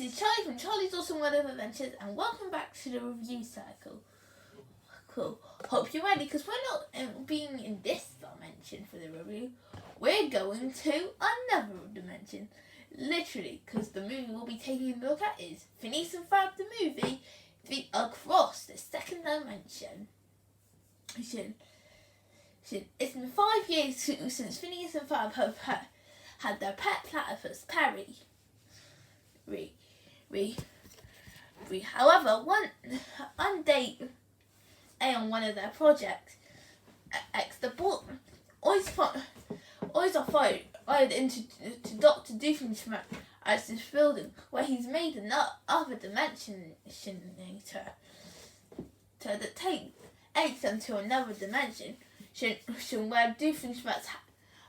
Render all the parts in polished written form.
this is Charlie from Charlie's Awesome World of Adventures, and welcome back to the review cycle. Cool. Hope you're ready, because we're not being in this dimension for the review. We're going to another dimension. Literally, because the movie we'll be taking a look at is Phinneas and Ferb the movie, the Across the Second Dimension. It's been 5 years since Phinneas and Ferb have had their pet platypus, Perry. However, one day on one of their projects, the boy always are fired into Dr. Doofenshmirtz at this building where he's made another dimensionator that takes them to another dimension where Doofenshmirtz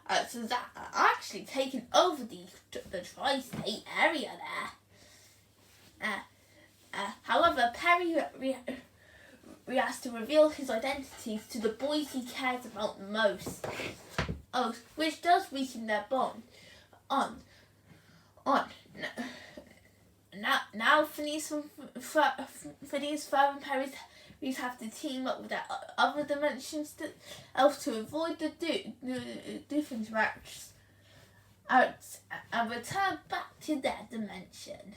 has actually taken over the tri-state area there. However, Perry has to reveal his identity to the boys he cares about most, which does weaken their bond. Now Phineas, Ferb and Perry have to team up with their other dimensions to avoid the Doofenshmirtz and return back to their dimension.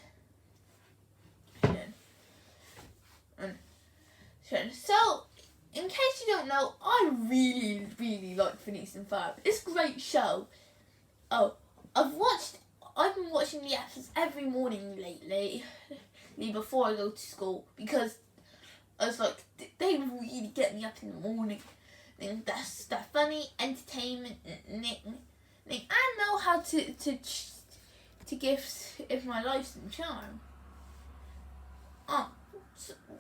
So, in case you don't know, I really like Phinneas and Ferb. It's a great show. I've been watching the episodes every morning lately before I go to school, because I was like, they really get me up in the morning. They're funny, entertainment, and know how to give my life some charm.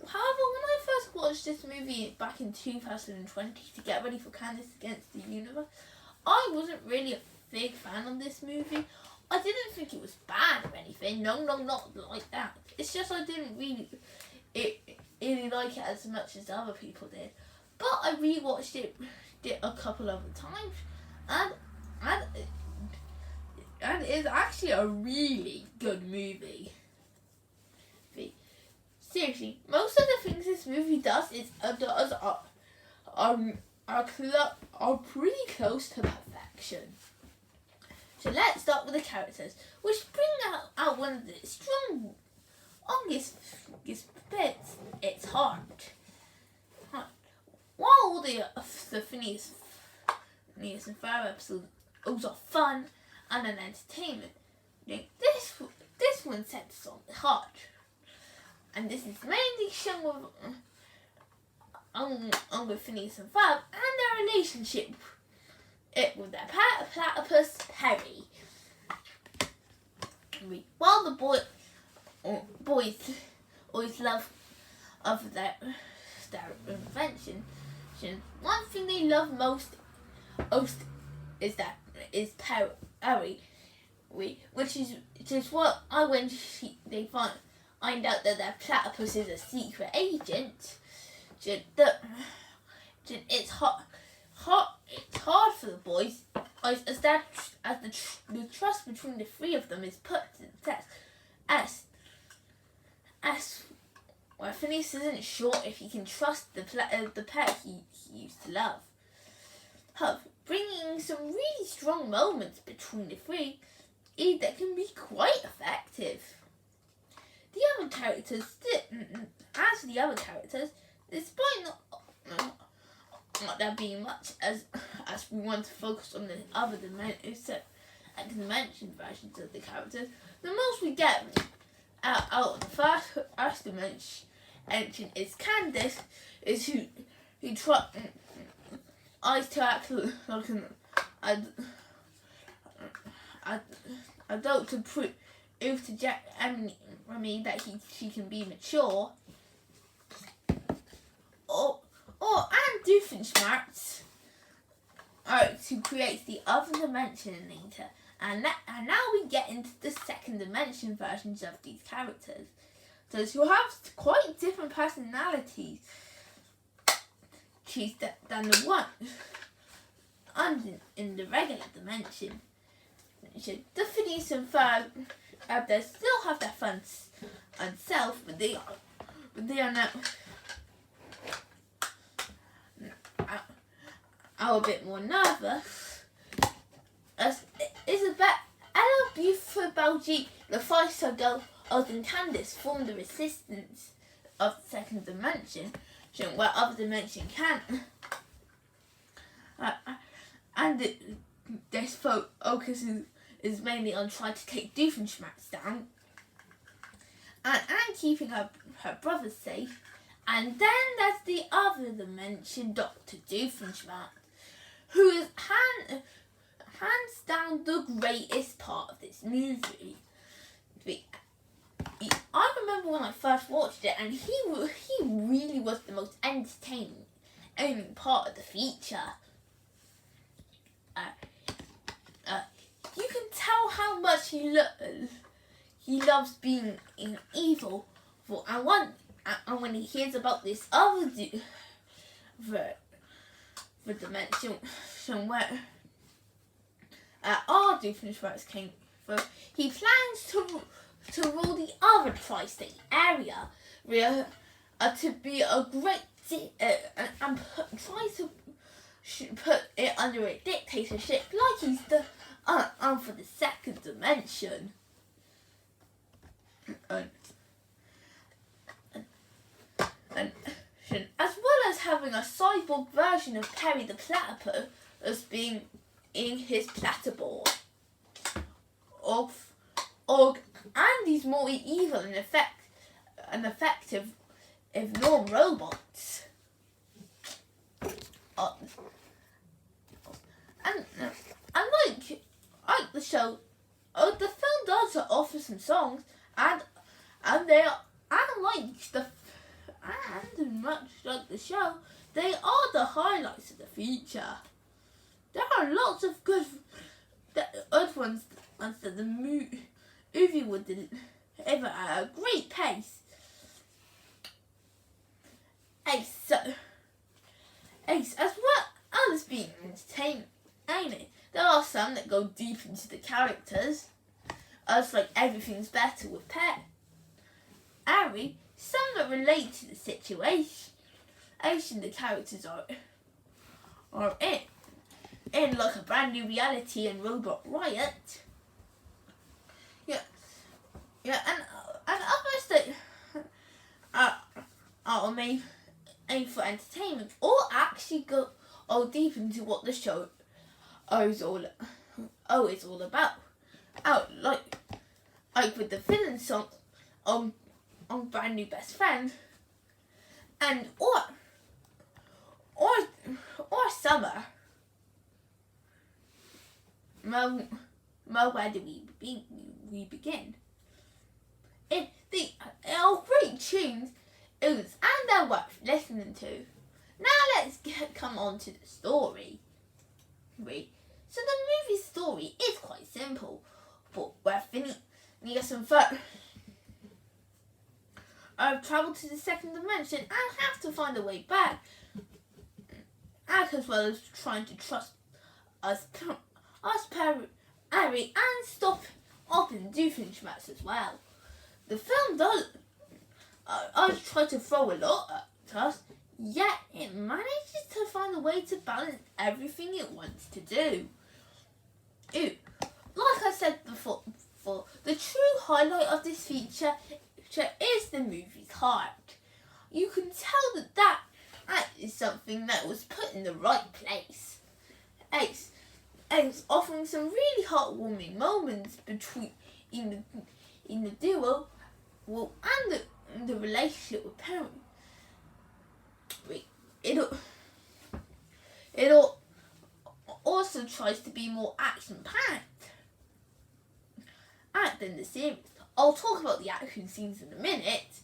However, when I first watched this movie back in 2020 to get ready for Candace Against the Universe, I wasn't really a big fan of this movie. I didn't think it was bad or anything. No, not like that. It's just I didn't really like it as much as other people did. But I rewatched it a couple of times, and it's actually a really good movie. Seriously, most of the things this movie does are pretty close to perfection. So let's start with the characters, which bring out one of the strongest bits, its heart. While all the Phineas and Ferb episodes are fun and an entertainment, this one sets on the heart. And this is mainly shown with Phinneas and Ferb and their relationship with their platypus, Perry. While the boys always love of their invention, one thing they love most is Perry, which is what when they find out that their platypus is a secret agent. It's hard for the boys as the trust between the three of them is put to the test. As where Phineas isn't sure if he can trust the pet he used to love. Bringing some really strong moments between the three that can be quite effective. The other characters, despite not there being much as we want to focus on the other dimension versions of the characters, the most we get out of the first dimension is Candace, who tries to act like an adult to prove to Jack and Remy that she can be mature, and Doofenshmirtz to create the other dimension later, and now we get into the second dimension versions of these characters. So who have quite different personalities than the one in the regular dimension. The Phineas and Ferb they still have their fun and self, but they are now are a bit more nervous. As Isabella, Buford, Belgi, the 5-star girl, and Candace form the resistance of the second dimension, where other dimension can't. And this focus is mainly on trying to take Doofenshmirtz down and keeping her brother safe. And then there's the other dimension, Dr. Doofenshmirtz, who is hands down the greatest part of this movie. I remember when I first watched it, and he really was the most entertaining part of the feature. You can tell how much he loves being evil, and when he hears about this other the dimension where our Doofenshmirtz came from, he plans to rule the other tri-state area to be a great and tries to put it under a dictatorship like he's the for the second dimension. And as well as having a cyborg version of Perry the Platypus as being in his platyboard. And these more evil and effective norm robots. And like the show, the film does offer some songs, and they are much like the show, they are the highlights of the feature. There are lots of good ones that the movie would deliver at a great pace. As well as being entertaining, there are some that go deep into the characters, as like Everything's Better with Harry. Some that relate to the situation the characters are in like A Brand New Reality and Robot Riot. And others that are made for entertainment, or actually go deep into what the show is all about. Like with the villain song on Brand New Best Friend, and or Summer. Where do we begin? They are great tunes, and they're worth listening to. Now let's come on to the story. So the movie's story is quite simple, but where Phinneas and Ferb travel to the second dimension and have to find a way back, as well as trying to trust us Harry, and stop in Doofenshmirtz as well. The film does try to throw a lot at us, yet it manages to find a way to balance everything it wants to do. Like I said before, the true highlight of this feature is the movie's heart. You can tell that is something that was put in the right place. It's offering some really heartwarming moments between the duo, and the relationship with Perry. It also tries to be more action-packed than the series. I'll talk about the action scenes in a minute,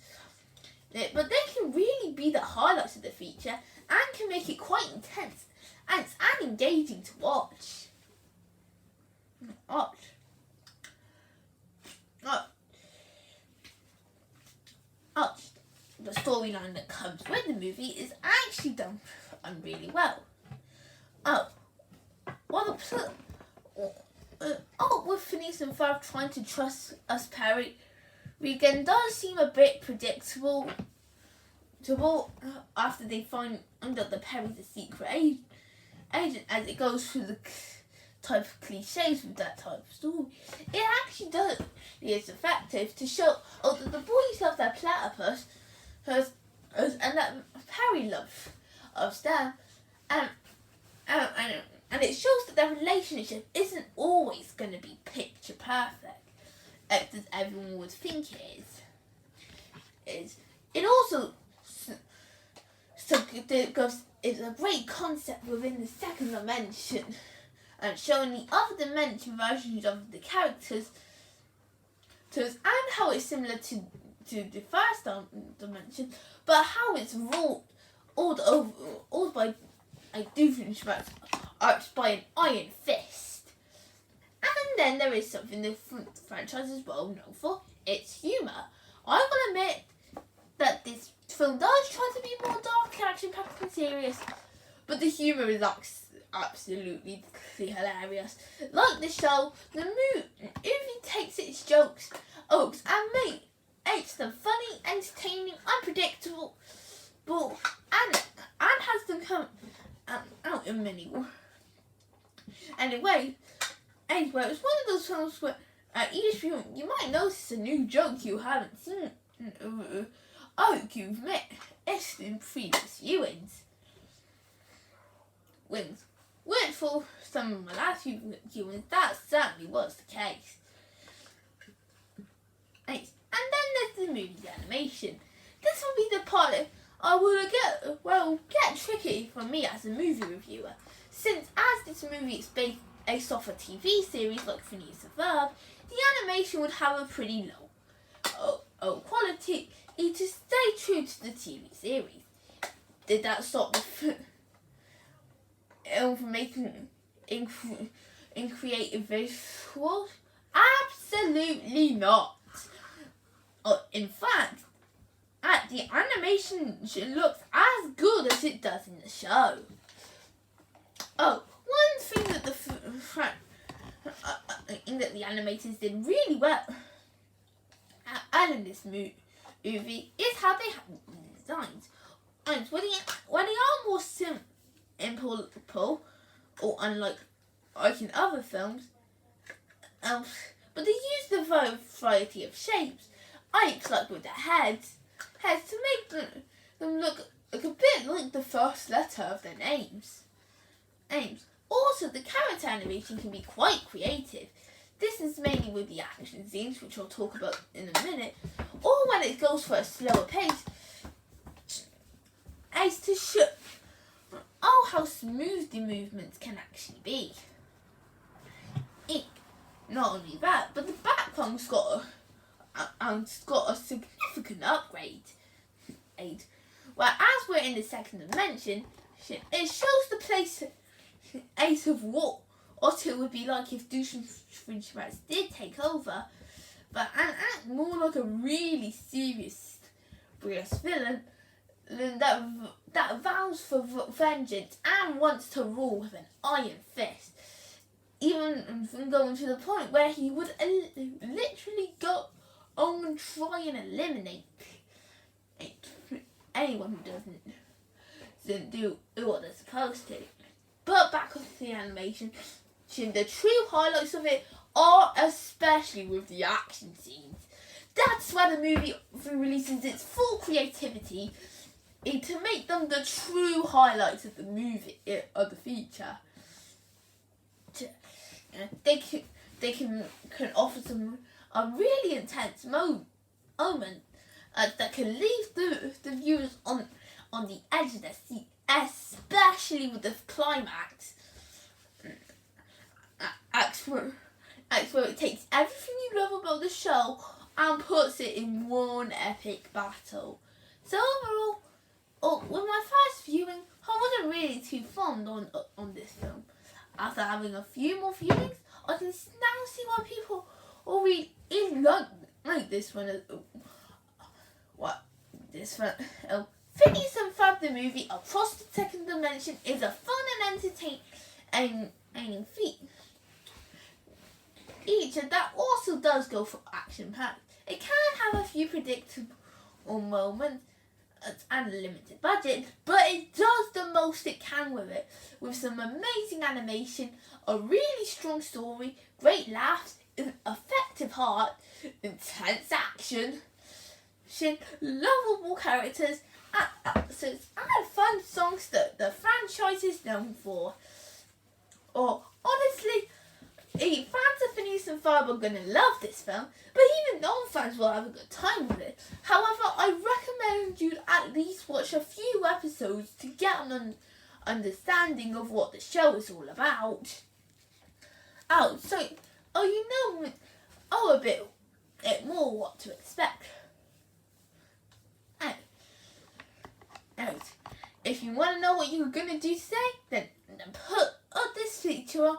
but they can really be the highlights of the feature and can make it quite intense and engaging to watch. The storyline that comes with the movie is actually done really well. With Phinneas and Ferb trying to trust us Perry weekend does seem a bit predictable after they find out that Perry's a secret agent, as it goes through the type of cliches with that type of story. It actually does is effective to show that the boys love their platypus, and that Perry loves them, and it shows that their relationship isn't always going to be picture perfect, as everyone would think it is. It also is a great concept within the second dimension, and showing the other dimension versions of the characters, and how it's similar to the first dimension, but how it's ruled by a Doofenshmirtz arched by an iron fist. And then there is something the franchise is well known for: its humour. I will admit that this film does try to be more dark, action-packed and serious, but the humour is absolutely hilarious. Like the show, the movie takes its jokes and makes them funny, entertaining, unpredictable, and has them come out in many ways. Anyway, it's one of those films where at each film you might notice a new joke you haven't seen you've missed in previous viewings. Which for some of my last few viewings, that certainly was the case. And then there's the movie's animation. This will be the part that will get tricky for me as a movie reviewer, since as this movie is based off a TV series like Phinneas and Ferb, the animation would have a pretty low quality to stay true to the TV series. Did that stop the film from making in creative visuals? Absolutely not. In fact, the animation looks as good as it does in the show. One thing that the animators did really well in this movie is how they have designs. When they are more simple or unlike in other films, but they use the variety of shapes, like with their heads to make them look like a bit like the first letter of their names. Also, the character animation can be quite creative. This is mainly with the action scenes, which I'll talk about in a minute, or when it goes for a slower pace, as to show how smooth the movements can actually be. Not only that, but the background's got a significant upgrade. Where as we're in the second dimension, it shows the place of what it would be like if Doofenshmirtz did take over, but and act more like a really serious villain that vows for vengeance and wants to rule with an iron fist, even from going to the point where he would literally go and try and eliminate anyone who doesn't do what they're supposed to. But back with the animation, the true highlights of it are especially with the action scenes. That's where the movie releases its full creativity to make them the true highlights of the movie, of the feature. They can offer some a really intense moment that can leave the viewers on the edge of their seat, especially with the climax. Acts where it takes everything you love about the show and puts it in one epic battle. So overall, with my first viewing, I wasn't really too fond on this film. After having a few more viewings, I can now see why people really like this one. Phineas and Ferb the movie across the second dimension is a fun and entertaining feat. Each that also does go for action packed. It can have a few predictable moments and a limited budget, but it does the most it can with it, with some amazing animation, a really strong story, great laughs, an effective heart, intense action, lovable characters, and fun songs that the franchise is known for. Or honestly, fans of Phinneas and Ferb are going to love this film, but even non-fans will have a good time with it. However, I recommend you at least watch a few episodes to get an understanding of what the show is all about. You know a bit more what to expect. If you want to know what you're going to do today, then put this feature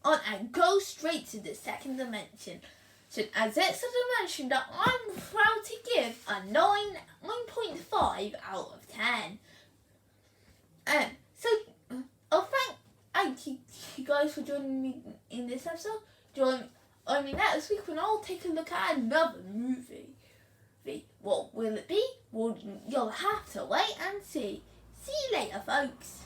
on and go straight to the second dimension. So as it's a dimension that I'm proud to give a 9.5 out of 10. Thank you guys for joining me in this episode. Join me next week when I'll take a look at another movie. What will it be? Well, you'll have to wait and see. See you later, folks.